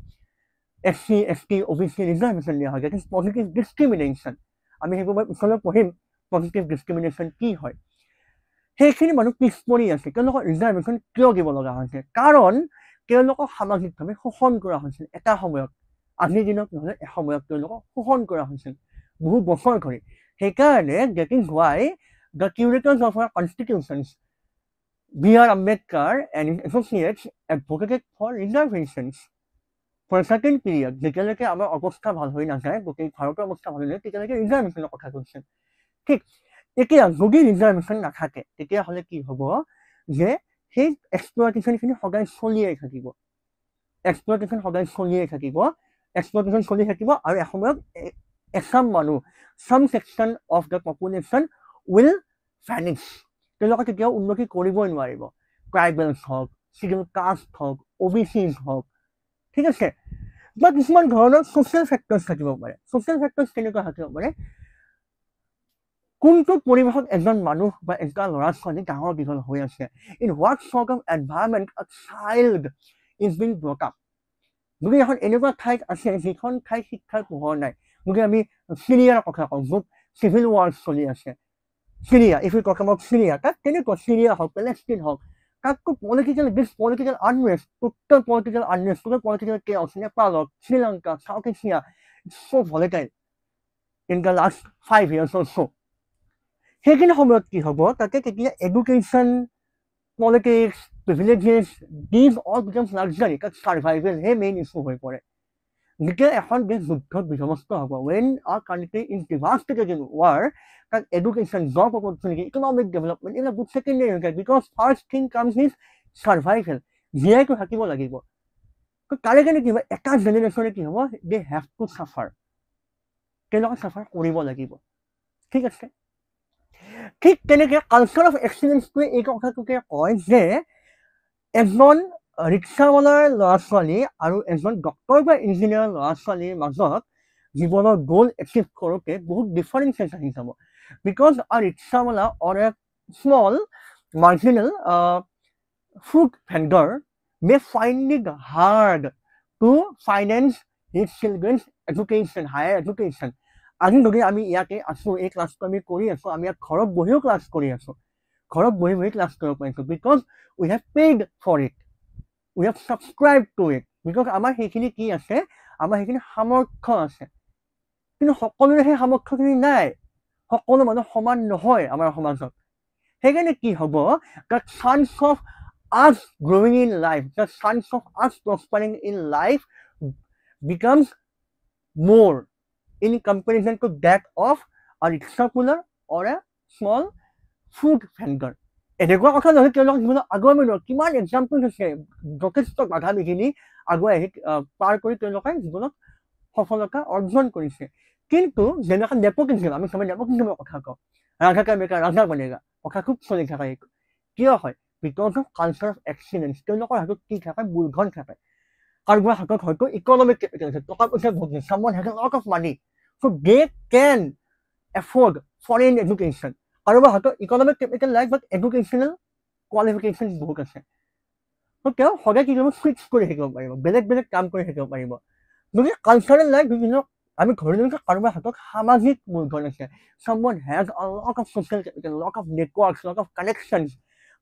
SC, ST, OBC ৰিজাৰ্ভেশ্যন দিয়া হয়, ডেট ইজ পজিটিভ ডিছক্ৰিমিনেশ্যন। আমি সেইবোৰ মই পিছলৈ পঢ়িম পজিটিভ ডিছক্ৰিমিনেশ্যন কি হয়। সেইখিনি মানুহ পিছপৰি আছে, তেওঁলোকৰ ৰিজাৰ্ভেশ্যন কিয় দিব লগা হৈছে? কাৰণ তেওঁলোকক সামাজিকভাৱে শোষণ কৰা হৈছিল এটা সময়ত, আজিৰ দিনত নহ'লে এসময়ত তেওঁলোকক শোষণ কৰা হৈছিল বহু বছৰ ধৰি। সেইকাৰণে that is why the curators of our constitutions, B.R. Ambedkar and his associates advocated for reservations for a certain period. যেতিয়ালৈকে আমাৰ অৱস্থা ভাল হৈ নাযায়, গোটেই ভাৰতৰ অৱস্থা ভাল হৈ নাযায়, তেতিয়ালৈকে ৰিজাৰ্ভেশ্যনৰ কথা কৈছে। ঠিক, এতিয়া যদি ৰিজাৰ্ভেশ্যন নাথাকে তেতিয়াহ'লে কি হ'ব যে সেই এক্সপ্লইটেশ্যনখিনি সদায় চলিয়ে থাকিব। এক্সপ্লইটেশ্যন চলি থাকিব আৰু এসময়ত এচাম মানুহ, some section of the population will vanish. তেওঁলোকে কেতিয়াও উন্নতি কৰিবই নোৱাৰিব। ট্ৰাইবেলছ হওক, চিডিউল কাষ্ট হওক, OBCs হওক, ঠিক আছে। বা কিছুমান ধৰণৰ ছ'চিয়েল ফেক্টৰ্ছ থাকিব পাৰে। ছ'চিয়েল ফেক্টৰ্ছ কেনেকুৱা থাকিব পাৰে? কোনটো পৰিৱেশত এজন মানুহ বা এটা ল'ৰা ছোৱালী ডাঙৰ দীঘল হৈ আছে, in what sort of environment a child is being brought up. যদি এখন এনেকুৱা ঠাইত আছে যিখন ঠাইত শিক্ষাৰ পোহৰ নাই, যদি আমি চিৰিয়াৰ কথা কওঁ, য'ত চিভিল ৱাৰ চলি আছে, Syria, if you talk about Syria, তাত কেনেকুৱা চিৰিয়া হওক, পেলেষ্টিন হওক, তাততো political unrest, total political chaos, নেপালত, Sri Lanka, south Asia, it's so' volatile in the last 5 years or so. সেইখিনি সময়ত কি হ'ব, তাতে তেতিয়া education, politics, privileges, these all becomes luxury, তাত চাৰ্ভাইভেলহে মেইন ইছ্যু হৈ পৰে। যেতিয়া এখন দেশ যুদ্ধত বিধ্বস্ত হ'ব, when our country is devastated in war, তাত education, job opportunity, economic development এইবিলাক বহুত ছেকেণ্ডেৰী হৈ যায়, because first thing comes is survival. জীয়াইটো থাকিব লাগিব। তাৰে কাৰণে কি হ'ব, এটা জেনেৰেশ্যনে কি হ'ব, দে হেভ টু চাফাৰ, তেওঁলোকে চাফাৰ কৰিব লাগিব। ঠিক আছে। ঠিক তেনেকৈ কালচাৰ অফ এক্সিলেঞ্চটোৱে এই কথাটোকে কয় যে এজন ৰিক্সাৱালাৰ ল'ৰা ছোৱালী আৰু এজন ডক্তৰ বা ইঞ্জিনিয়াৰ ল'ৰা ছোৱালীৰ মাজত জীৱনৰ গ'ল এচিভ কৰোঁতে বহুত ডিফাৰেঞ্চেছ আহি যাব। বিকজ আ ৰিক্সাৱালা or a small marginal food vendor may find it hard to finance his children's education, higher education. আজি যদি আমি ইয়াতে আছোঁ, এই ক্লাছটো আমি কৰি আছোঁ, আমি ইয়াত ঘৰত বহিও ক্লাছ কৰি আছোঁ, ঘৰত বহি ক্লাছ কৰিব পাৰিছোঁ, because we have paid for it, we have subscribed to it, because আমাৰ সেইখিনি কি আছে, আমাৰ সেইখিনি সামৰ্থ্য আছে, কিন্তু সকলোৰে সেই সামৰ্থ্যখিনি নাই, সকলো মানুহ সমান নহয় আমাৰ সমাজত। সেইকাৰণে কি হ'ব, the chance of us growing in life, the chance of us prospering in life becomes more in comparison to that of a rickshaw puller or a small fruit vendor. এনেকুৱা কথা নহয় তেওঁলোক জীৱনত আগুৱাই নোৱাৰে, কিমান এক্সাম্পল আছে, যথেষ্ট বাধা বিঘিনি আগুৱাই আহি পাৰ কৰি তেওঁলোকে জীৱনত সফলতা অৰ্জন কৰিছে। কিন্তু যেনেকুৱা নেপকিজম, আমি সবাই নেপকিজমৰ কথা কওঁ, ৰাজা কা বেটা ৰাজা বনেগা, কথা খুব চলি থকা কিয় হয়, because of culture of excellence. তেওঁলোকৰ হাতত কি থাকে, মূলধন থাকে, কাৰোবাৰ হাতত হয়তো ইকনমিক কেপিটেল আছে, টকা পইচা বহুত, someone has a lot of money, so they can afford foreign education. কাৰোবাৰ হাতত ইকনমিক কেপিটেল নাই, বাট এডুকেশ্যনেল কোৱালিফিকেশ্যন বহুত আছে, তো তেওঁ সদায় কি কৰিব, চুইচ কৰি থাকিব পাৰিব, বেলেগ বেলেগ কাম কৰি থাকিব পাৰিব। গতিকে কালচাৰেল লাইফ বিভিন্ন, আমি ধৰি লৈছোঁ কাৰোবাৰ হাতত সামাজিক মূলধন আছে, someone has a lot of social capital, lot of networks, lot of connections,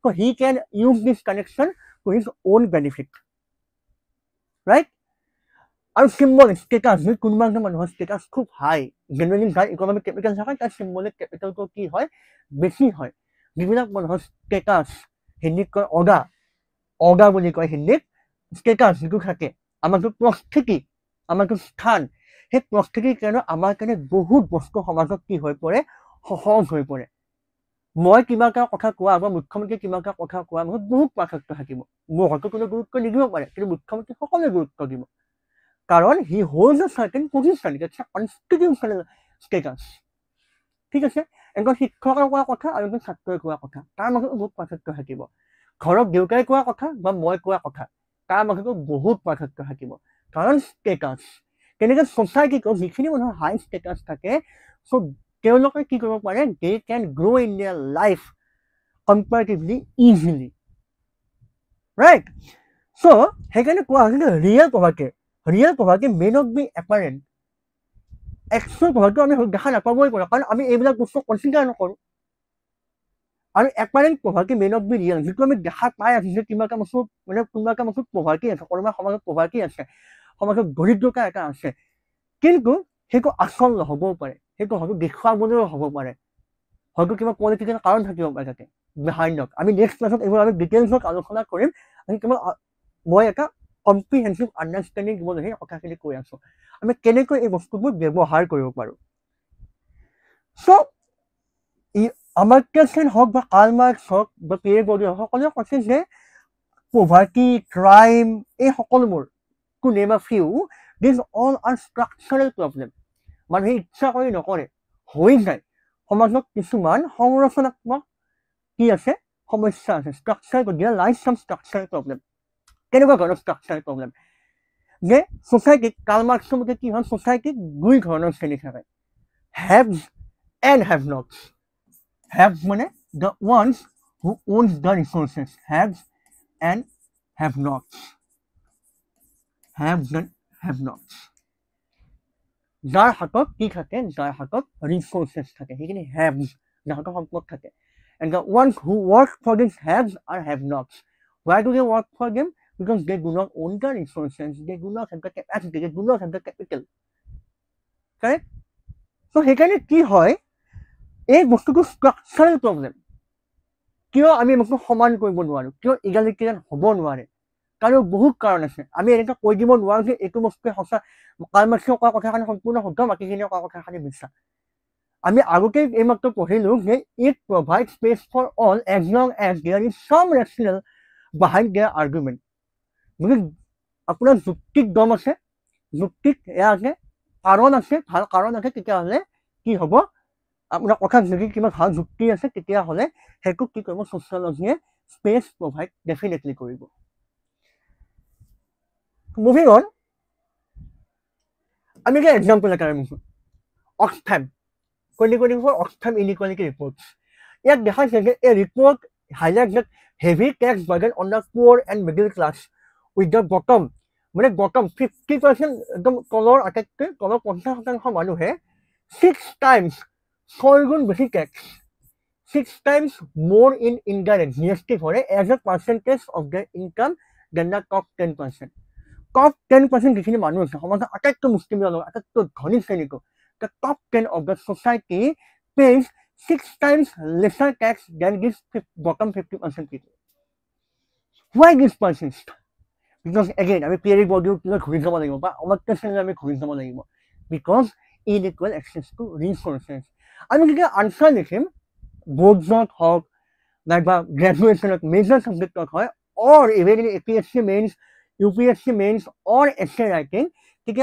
so he can use this connection to his own benefit, right? আৰু চিম্বলিক ষ্টেটাছ, যদি কোনোবা এজন মানুহৰ ষ্টেটাছ খুব হাই, জেনেৰেলি যাৰ ইকনমিক কেপিটেল থাকে তাৰ চিম্বলিক কেপিটেলটো কি হয়, বেছি হয়। যিবিলাক মানুহৰ ষ্টেটাছ, হিন্দীত কয় অগা, অগা বুলি কয় হিন্দীত, ষ্টেটাছ যিটো থাকে, আমাৰ যিটো প্ৰস্থিতি, আমাৰ যিটো স্থান, সেই প্ৰস্থিতিৰ কাৰণে আমাৰ কাৰণে বহুত বস্তু সমাজত কি হৈ পৰে, সহজ হৈ পৰে। মই কিবা এটা কথা কোৱা বা মুখ্যমন্ত্ৰীয়ে কিবা এটা কথা কোৱা বহুত বহুত পাৰ্থক্য থাকিব, মোৰ হয়তো কোনো গুৰুত্ব নিদিব পাৰে, কিন্তু মুখ্যমন্ত্ৰী সকলোৱে গুৰুত্ব দিব, কাৰণ he holds a certain position, it's a constitutional status. ঠিক আছে, এজন শিক্ষকে কোৱা কথা আৰু এজন ছাত্ৰই কোৱা কথা, তাৰ মাজতো বহুত পাৰ্থক্য থাকিব। ঘৰত দেউতাই কোৱা কথা বা মই কোৱা কথা, তাৰ মাজতো বহুত পাৰ্থক্য থাকিব, কাৰণ ষ্টেটাছ। তেনেকৈ ছ'চাইটিটো যিখিনি মানুহৰ হাই ষ্টেটাছ থাকে, চ' তেওঁলোকে কি কৰিব পাৰে, they can grow' in their life comparatively easily, right? So' সেইকাৰণে কোৱা হৈছে real poverty, real poverty may not be apparent, actual poverty আমি দেখা নাপাবই পাৰোঁ, কাৰণ আমি এইবিলাক বস্তু কনচিডাৰ নকৰোঁ। আৰু apparent poverty may not be real, যিটো আমি দেখা পাই আছোঁ যে কিবা এটা বস্তু, মানে কোনোবা এটা বস্তুত পভাৰ্টি আছে, কোনোবা সমাজত পভাৰ্টি আছে, সমাজত দৰিদ্ৰতা এটা আছে, কিন্তু সেইটো আচল নহ'বও পাৰে, সেইটো হয়তো দেখুৱাবলৈও হ'ব পাৰে, হয়তো কিবা পলিটিকেল কাৰণ থাকিব পাৰে তাতে বিহাইণ্ডত। আমি নেক্সট ক্লাছত এইবোৰ আমি ডিটেইলছত আলোচনা কৰিম, আমি কেৱল মই এটা কম্প্ৰিহেনচিভ আণ্ডাৰষ্টেণ্ডিং দিবলৈ সেই কথাখিনি কৈ আছোঁ, আমি কেনেকৈ এই বস্তুবোৰ ব্যৱহাৰ কৰিব পাৰোঁ। চ' আমাৰ্ত্য সেন হওক বা কাৰ্ল মাৰ্কছ হওক বা পিয়েৰ বৰ্ডিউ হওক, সকলোৱে কৈছে যে পভাৰ্টি, ক্ৰাইম, এই সকলোবোৰ, to name a few, these all are structural problem. মানুহে ইচ্ছা কৰি নকৰে, হৈ যায়, সমাজত কিছুমান সংৰচনাত্মক কি আছে, সমস্যা আছে, ষ্ট্ৰাকচাৰ, দিয়াৰ লাইফ চাম ষ্ট্ৰাকচাৰেল প্ৰব্লেম। কেনেকুৱা ধৰণৰ ষ্ট্ৰাকচাৰেল প্ৰব্লেম, যে ছ'চাইটিত কাৰ্ল মাৰ্কছৰ মতে কি হয়, ছ'চাইটিত দুই ধৰণৰ শ্ৰেণী থাকে, হেভছ এণ্ড হেভ নটছ। Haves মানে the ones who owns the resources, haves and have nots, haves and have nots, যাৰ হাতত কি থাকে, যাৰ হাতত ৰিচোৰ্চেছ থাকে, সেইখিনি হেভছ, যাৰ হাতত সম্পদ থাকে, and the ones who work for these haves are have nots. Why do they work for them? Because they do not own the resources, they do not have the capacity, they do not have the capital, correct? So সেইকাৰণে কি হয়, এই বস্তুটো ষ্ট্ৰাকচাৰেল প্ৰব্লেম। কিয় আমি বস্তু সমান কৰিব নোৱাৰোঁ, কিয় ইগালিটেৰিয়ান হ'ব নোৱাৰে, কাৰণ বহুত কাৰণ আছে। আমি এনেকৈ কৈ দিব নোৱাৰোঁ যে এইটো বস্তুৱে সঁচা, কাৰ্ল মাৰ্কছে কোৱা কথাখিনি সম্পূৰ্ণ শুদ্ধ, বাকীখিনিয়ে কোৱা কথাখিনি মিছা। আমি আগতে এইমাত্ৰ পঢ়িলোঁ যে it provide space for all as long as there is some rational behind their argument. গতিকে আপোনাৰ যুক্তিক দম আছে, যুক্তিক এয়া আছে, কাৰণ আছে, ভাল কাৰণ আছে, তেতিয়াহ'লে কি হ'ব, আপোনাৰ কথাত যদি কিবা ভাল যুক্তি আছে, তেতিয়াহ'লে সেইটো কি কৰিব, ছ'চিয়লজিয়ে স্পেচ প্ৰভাইড ডেফিনেটলি কৰিব। মুভিং অন, আমি এটা এক্সাম্পল এটা আনিছোঁ, অক্সফেম 2024 অক্সফেম ইনইকুৱালিটি ৰিপৰ্ট। ইয়াত দেখাইছে যে এই report highlight that heavy tax burden on the poor and middle class with the bottom, মানে বটম 50% একদম তলৰ, আটাইতকৈ তলৰ 50% মানুহে 6 times, 6 গুণ বেছি tax, 6 times more in indirect GST Bhore as a percentage of their income than the top 10%. Top 10% যিখিনি মানুহ আছে সমাজৰ আটাইতকৈ মুষ্টিমেয় লোক আটাইতকৈ ধনী শ্ৰেণীকো the top 10 of the society pays 6 times lesser tax than this bottom 50% people. Why this persist? Because again, আমি periodic body ঘূৰি যাব লাগিব বা অমাত্য আমি ঘূৰি যাব লাগিব because unequal access to resources. আমি যেতিয়া আনচাৰ লিখিম বোৰ্ডছত হওক নাইবা গ্ৰেজুৱেশ্যনত মেজৰ ছাবজেক্টত হয় or even in APSC mains, UPSC mains or essay writing,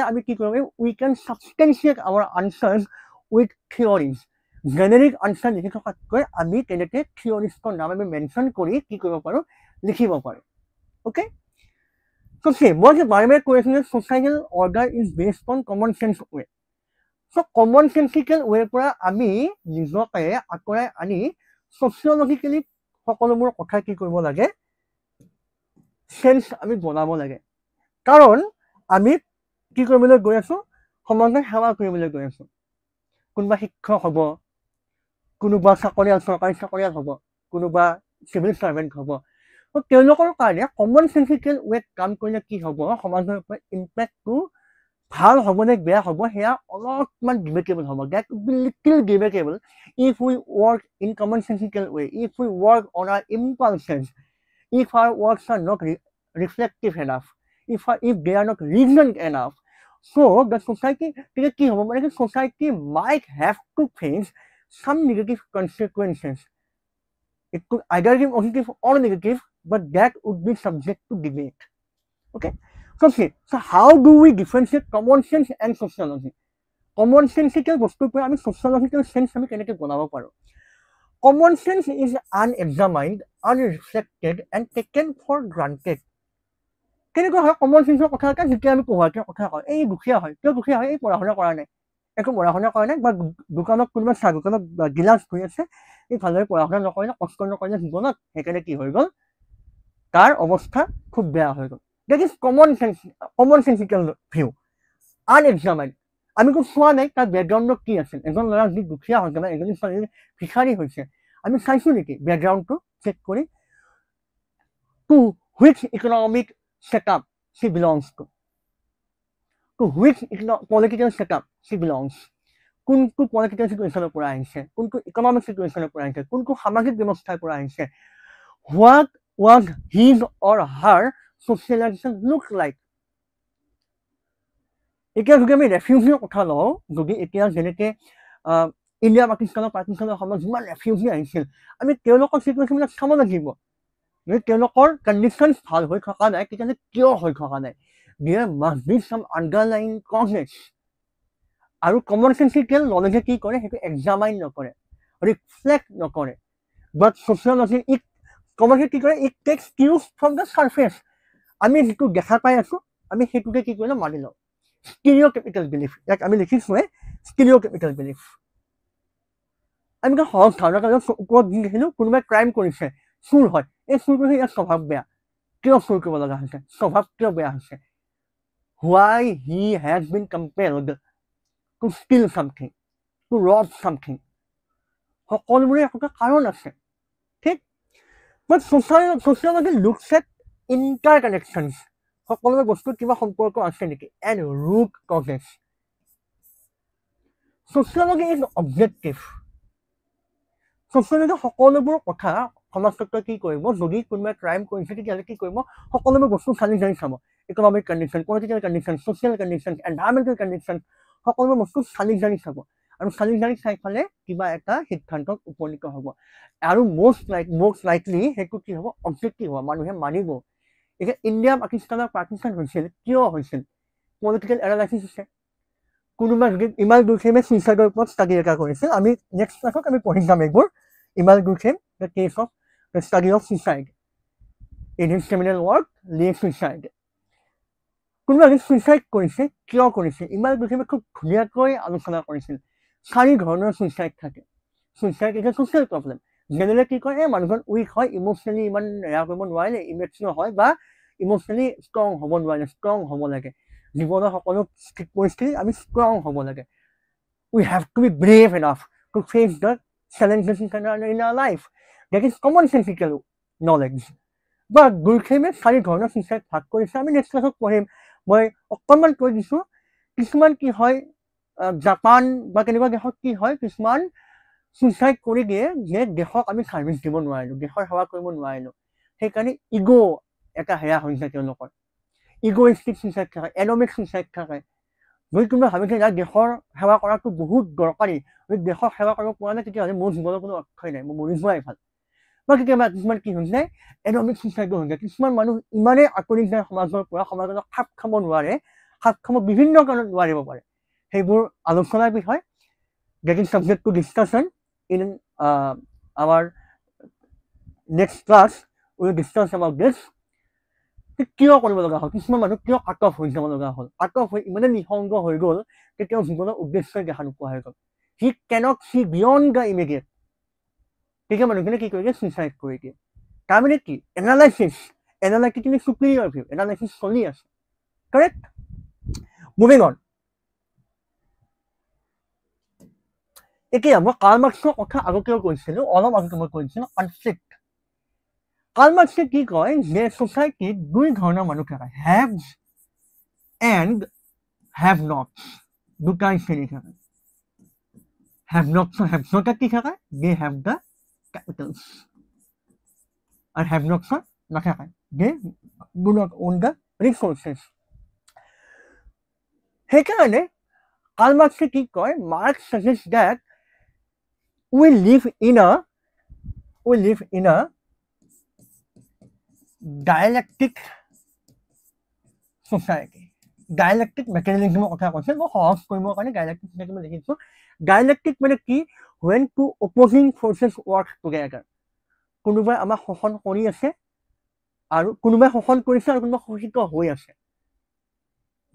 আমি কি কৰিব we can substantiate our answers with theories. Generic answer লিখি থকাতকৈ আমি তেনেকে theoriesৰ নাম আমি মেনশ্যন কৰি কি কৰিব পাৰোঁ লিখিব পাৰোঁ okay so see মই যে বাৰে বাৰে কৈ আছোঁ যে societal order is based on common sense way so common sensical way পৰা আমি নিজকে আঁতৰাই আনি sociologically সকলোবোৰ কথা কি কৰিব লাগে সেন্স আমি বনাব লাগে কাৰণ আমি কি কৰিবলৈ গৈ আছো সমাজক সেৱা কৰিবলৈ গৈ আছো কোনোবা শিক্ষক হ'ব কোনোবা চাকৰিয়াল চৰকাৰী চাকৰিয়াল হ'ব কোনোবা চিভিল সাৰ্ভেন্ট হ'ব তেওঁলোকৰ কাৰণে কমন সেন্সিকেল ৱেত কাম কৰিলে কি হ'ব সমাজৰ ওপৰত ইম্পেক্টটো ভাল হ'ব নে বেয়া হ'ব সেয়া অলপমান ডিবেটেবল হ'ব that would be little debatable if we work in common sensical way if we work on our impulses if our works are not reflective enough if they are not reasoned enough so the society society might have to face some negative consequences it could either be positive or negative but that would be subject to debate okay so how do we differentiate common sense and sociology common sensical বস্তুৰ পৰা আমি sociological sense আমি কেনেকৈ বনাব পাৰোঁ common sense is unexamined unreflected and taken for granted কেনেকুৱা হয় কমন সেন্সৰ কথা এটা যেতিয়া আমি পঢ়াৰ কথা কওঁ এই দুখীয়া হয় কিয় দুখীয়া হয় এই পঢ়া শুনা কৰা নাই একো পঢ়া শুনা কৰা নাই বা দোকানত কোনোবা চাহ দোকানত গিলাচ ধুই আছে এই ভালদৰে পঢ়া শুনা নকৰিলে কষ্ট নকৰিলে জীৱনত সেইকাৰণে কি হৈ গ'ল তাৰ অৱস্থা খুব বেয়া হৈ গ'ল that is common sensical view unexamined আমি তো চোৱা নাই তাৰ বেকগ্ৰাউণ্ডত কি আছিল এজন ল'ৰা যি দুখীয়া হৈছে বা এজনী ছোৱালী ভিখাৰী হৈছে আমি চাইছো নেকি বেকগ্ৰাউণ্ডটো চেক কৰি to which economic setup she belongs to which political setup she belongs কোনটো political situationৰ পৰা আহিছে কোনটো economic situationৰ পৰা আহিছে কোনটো সামাজিক ব্যৱস্থাৰ পৰা আহিছে what was his or her socialization look like এতিয়া যদি আমি ৰেফিউজিৰ কথা লওঁ যদি এতিয়া যেনেকে ইণ্ডিয়া পাকিস্তানৰ সময়ত যিমান ৰেফিউজি আহিছিল আমি তেওঁলোকৰ চিটুৱেশ্যনবিলাক চাব লাগিব তেওঁলোকৰ কণ্ডিশ্যনছ ভাল হৈ থকা নাই তেতিয়াহ'লে কিয় হৈ থকা নাই there must be some underlying causes আৰু কমন সেন্সিকেল নলেজে কি কৰে সেইটো এক্সামাইন নকৰে ৰিফ্লেক্ট নকৰে বাট সোচিয়োলজি ইট কমন কি কৰে ইট টেক্স কিউজ ফ্ৰম দ্য সাৰফেচ আমি যিটো দেখা পাই আছো আমি সেইটোকে কি কৰিলে মানি লওঁ stereotypical belief ইয়াক আমি লিখিছোৱে stereotypical belief আমি সহজ ধাৰণা ওপৰত দেখিলো কোনোবাই ক্ৰাইম কৰিছে চুৰ হয় এই চুৰ কৰিছে ইয়াৰ স্বভাৱ বেয়া কিয় চুৰ কৰিব লগা হৈছে স্বভাৱ কিয় বেয়া হৈছে why he has been compelled to steal something to rob something সকলোবোৰে এটা কাৰণ আছে ঠিক but sociology looks at interconnections সকলোৰে বস্তুৰ কিবা সম্পৰ্ক আছে নেকি and root causes sociology is objective sociology সকলোবোৰ কথা সমাজতত্ত্বই কি কৰিব যদি কোনোবাই ক্ৰাইম কৰিছে তেতিয়াহ'লে কি কৰিব সকলোবোৰ বস্তু চালি জাৰি চাব economic condition political condition social condition environmental condition সকলোবোৰ বস্তু চালি জাৰি চাব আৰু চালি জাৰি চাই ফালে কিবা এটা সিদ্ধান্তত উপনীত হ'ব আৰু most likely সেইটো কি হ'ব অবজেক্টিভ হ'ব মানুহে মানিব এতিয়া ইণ্ডিয়া পাকিস্তান হৈছিল কিয় হৈছিল পলিটিকেল এনালাইচিছ আছে কোনোবা যদি ইমাল গুলখেমে ছুইচাইডৰ ওপৰত ষ্টাডি এটা কৰিছিল আমি নেক্সট ক্লাছত আমি পঢ়ি যাম এইবোৰ Emile Durkheim the case of the study of suicide in his criminal work live suicide কোনোবা যদি ছুইচাইড কৰিছে কিয় কৰিছে ইমাল গুলখেমে খুব ধুনীয়াকৈ আলোচনা কৰিছিল 4 ধৰণৰ ছুইচাইড থাকে suicide is a social problem generally কি কয় মানুহজন উইক হয় ইম'চনেলি ইমান এয়া কৰিব নোৱাৰিলে ইমেচিয়ৰ হয় বা ইম'চনেলি ষ্ট্ৰং হ'ব নোৱাৰিলে ষ্ট্ৰং হ'ব লাগে জীৱনৰ সকলো পৰিস্থিতি আমি ষ্ট্ৰং হ'ব লাগে we have to be brave enough to face the challenges in our life that is common sensical knowledge but গুলখেমে 4 ধৰণৰ ছুইচাইড ভাগ কৰিছে আমি নেক্সট ক্লাছত পঢ়িম মই অকণমান কৈ দিছোঁ কিছুমান কি হয় জাপান বা কেনেকুৱা দেশত কি হয় কিছুমান চুইচাইড কৰি দিয়ে যে দেশক আমি ছাৰ্ভিচ দিব নোৱাৰিলোঁ, দেশৰ সেৱা কৰিব নোৱাৰিলোঁ, সেইকাৰণে ইগ' এটা হেৰা হৈ যায় তেওঁলোকৰ, ইগ'ইষ্টিক চুইচাইড থাকে, এনমিক চুইচাইড থাকে। যদি কোনোবাই ভাবিছে যে দেশৰ সেৱা কৰাটো বহুত দৰকাৰী, যদি দেশৰ সেৱা কৰিব পৰা নাই তেতিয়াহ'লে মোৰ জীৱনৰ কোনো অৰ্থই নাই, মই মৰি যোৱাই ভাল। বা কেতিয়াবা কিছুমান কি হৈ যায় এনমিক চুইচাইডো হৈ যায়, কিছুমান মানুহ ইমানেই আঁতৰি যায় সমাজৰ পৰা, সমাজত খাপ খাব নোৱাৰে, খাপ খাব বিভিন্ন কাৰণত নোৱাৰিব পাৰে, সেইবোৰ আলোচনাৰ বিষয়, getting subject to discussion in our next class we will discuss about this. কিয় কৰিব লগা হ'ল, কিছুমান মানুহ কিয় কাট অফ হৈ যাব লগা হ'ল, কাট অফ হৈ ইমানে নিঃসংগ হৈ গ'ল কেতিয়াও জীৱনৰ উদ্দেশ্যই দেখা নোপোৱা হৈ গ'ল, he cannot see beyond the immediate, তেতিয়া মানুহখিনি কি কৰি দিয়ে চুইচাইড কৰি দিয়ে। তাৰমানে কি এনালাইটিকেলি চুপিৰিয়ৰ ভিউ, এনালাইচিছ চলি আছে, কাৰেক্ট। মুভিং অন, এতিয়া মই কাৰ্ল মাৰ্ক্সৰ কথা আগতেও কৈছিলোঁ, অলপ আগতে মই কৈছিলোঁ কনফ্লিক্ট। কাৰ্ল মাৰ্ক্সে কি কয় যে ছ'চাইটিত দুই ধৰণৰ মানুহ থাকে, হেভছ এণ্ড হেভ নটছ, দুটাই শ্ৰেণী থাকে। হেভ নটছৰ কি থাকে, দে হেভ দ্য কেপিটেলছ, আৰু হেভ নটছৰ নাথাকে, they do not own the resources. সেইকাৰণে কাৰ্ল মাৰ্ক্সে কি কয়, Marx suggest that we live in a dialectic society. Dialectic mechanism কথা কৈছে, মই সহজ কৰিবৰ কাৰণে dialectic mechanism লিখিছোঁ। Dialectic মানে কি, when two opposing forces work together, কোনোবাই আমাক শোষণ কৰি আছে আৰু কোনোবাই শোষণ কৰিছে আৰু কোনোবাই শোষিত হৈ আছে।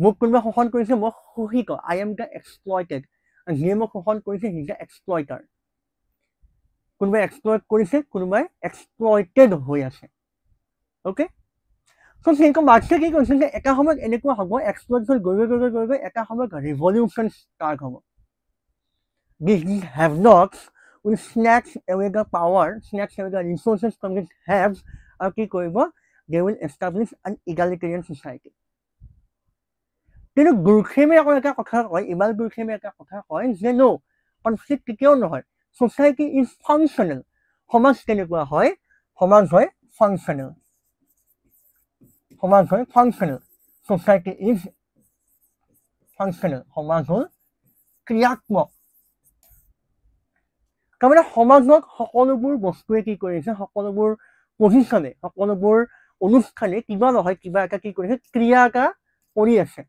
মোক কোনোবাই শোষণ কৰিছে, মই শোষিত, I am the exploited, যিয়ে মোক শোষণ কৰিছে he is the exploiter। কোনোবাই এক্সপ্লইট কৰিছে, কোনোবাই এক্সপ্লইটেড হৈ আছে, অ'কে। চ' সেইটো মাৰ্ক্সে কি কৈছে যে এটা সময়ত এনেকুৱা হ'ব, এক্সপ্লইটেশ্যন গৈ গৈ এটা সময়ত ৰিভলিউশ্যন ষ্টাৰ্ট হ'ব। These have nots will snatch away the power, snatch away the resources from these haves, আৰু কি কৰিব, they will establish an egalitarian society. কিন্তু গুৰখেমে আকৌ এটা কথা কয়, ইমাল গুৰখেমে এটা কথা কয় যে ন' কনফ্লিক্ট কেতিয়াও নহয়, society is functional। সমাজ কেনেকুৱা হয়, সমাজ হয় functional, সমাজ হয় functional, society is functional, সমাজ হ'ল ক্ৰিয়াত্মক। তাৰমানে সমাজত সকলোবোৰ বস্তুৱে কি কৰিছে, সকলোবোৰ পজিশ্যনে, সকলোবোৰ অনুষ্ঠানে কিবা নহয় কিবা এটা কি কৰিছে, ক্ৰিয়া এটা কৰি আছে।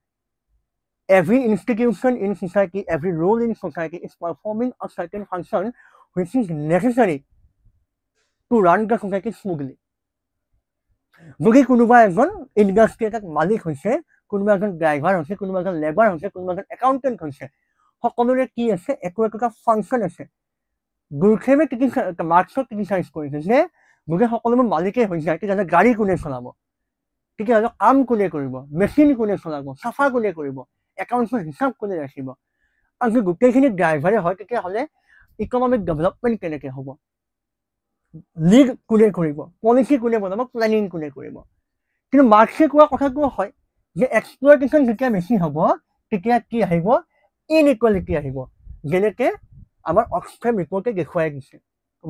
Every institution in society, every role in society is performing a certain function which is necessary to run the society smoothly. যদি কোনোবা এজন ইণ্ডাষ্ট্ৰি এটাত মালিক হৈছে, কোনোবা এজন ড্ৰাইভাৰ হৈছে, কোনোবা এজন লেবাৰ হৈছে, কোনোবা এজন একাউণ্টেণ্ট হৈছে, সকলোৰে কি আছে, একোটা ফাংচন আছে। গুৰখেমে মাৰ্ক্সক ক্ৰিটিচাইজ কৰিছে যে যদি সকলোবোৰ মালিকেই হৈ যায় তেতিয়াহ'লে গাড়ী কোনে চলাব, তেতিয়াহ'লে কাম কোনে কৰিব, মেচিন কোনে চলাব, চাফা কোনে কৰিব, একাউণ্টছৰ হিচাপ কোনে ৰাখিব, আৰু যদি গোটেইখিনি ড্ৰাইভাৰে হয় তেতিয়াহ'লে ইকনমিক ডেভেলপমেণ্ট কেনেকৈ হ'ব, লিড কোনে কৰিব, পলিচি কোনে বনাব, প্লেনিং কোনে কৰিব। কিন্তু মাৰ্ক্সে কোৱা কথাটো হয় যে এক্সপ্লইটেশ্যন যেতিয়া বেছি হ'ব তেতিয়া কি আহিব, ইনইকুৱালিটি আহিব, যেনেকৈ আমাৰ অক্সফেম ৰিপৰ্টে দেখুৱাই দিছে।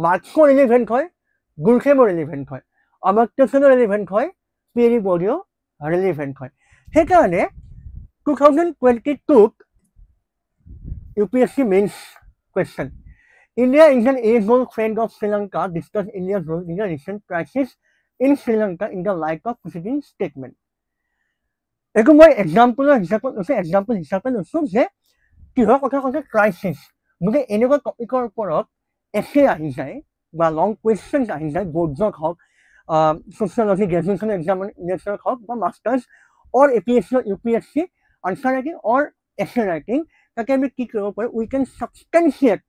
মাৰ্ক্সৰ ৰিলিভেণ্ট হয়, গুৰখেমৰ ৰিলিভেণ্ট হয়, অমাৰ্ত্যসেনৰ ৰিলিভেণ্ট হয়, পিয়েৰি বৰ্ডিও ৰিলিভেণ্ট হয়। সেইকাৰণে 2022 UPSC mains question, India is an age-old friend of Sri Lanka, discuss India's role in the recent crisis in Sri Lanka in the light of preceding statement. এইটো মই এক্সাম্পল হিচাপে লৈছোঁ যে কিহৰ কথা কৈছে, ক্ৰাইচিছ। গতিকে এনেকুৱা টপিকৰ ওপৰত এছে আহি যায় বা লং কুৱেশ্যন আহি যায়, বৰ্ডছত হওক, ছ'চিয়লজি গ্ৰেজুৱেশ্যন এক্সামিনেশ্যনত হওক বা মাষ্টাৰ্ছ অৰ APSC UPSC আনচাৰ ৰাইটিং অৰ এছে ৰাইটিং, তাকে আমি কি কৰিব পাৰোঁ, we can ছাবষ্টেঞ্চিয়েট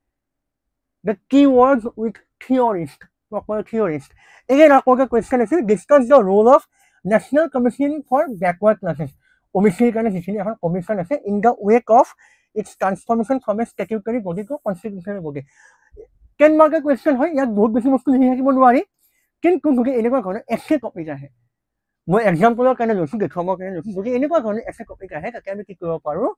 the keywords with theorist, proper theorist. Again, our question is discuss the role of National Commission for Backward Classes. OBC commission in the wake of its transformation from a statutory body to constitutional body. 10 mark question হয়, ইয়াত বহুত বেছি বস্তু লিখি থাকিব নোৱাৰি, কিন্তু যদি এনেকুৱা ধৰণৰ এছে টপিক আহে মই এক্সাম্পলৰ কাৰণে লৈছোঁ, দেখুৱাবৰ কাৰণে লৈছোঁ। যদি এনেকুৱা ধৰণৰ এটা টপিক আহে তাতে আমি কি কৰিব পাৰোঁ,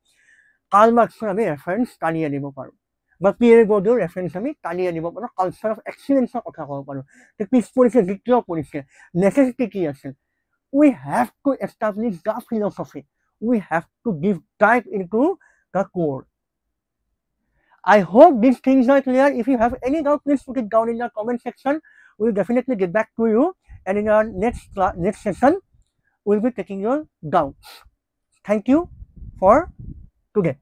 কাৰ্ল মাৰ্ক্সৰ আমি ৰেফাৰেঞ্চ টানি আনিব পাৰোঁ বা পিয়েৰ বৰ্ডৰ ৰেফাৰেঞ্চ আমি টানি আনিব পাৰোঁ, কালচাৰ অফ এক্সিলেঞ্চৰ কথা ক'ব পাৰোঁ। পিছ পৰিছে, দ্বিতীয় পৰিছে, নেচেচিটি কি আছিল। We have to establish the philosophy. We have to dive into the core. I hope these things are clear. If you have any doubt, please put it down in the comment section. We will definitely get back to you. And in our next session, we will be taking your doubts. Thank you for today.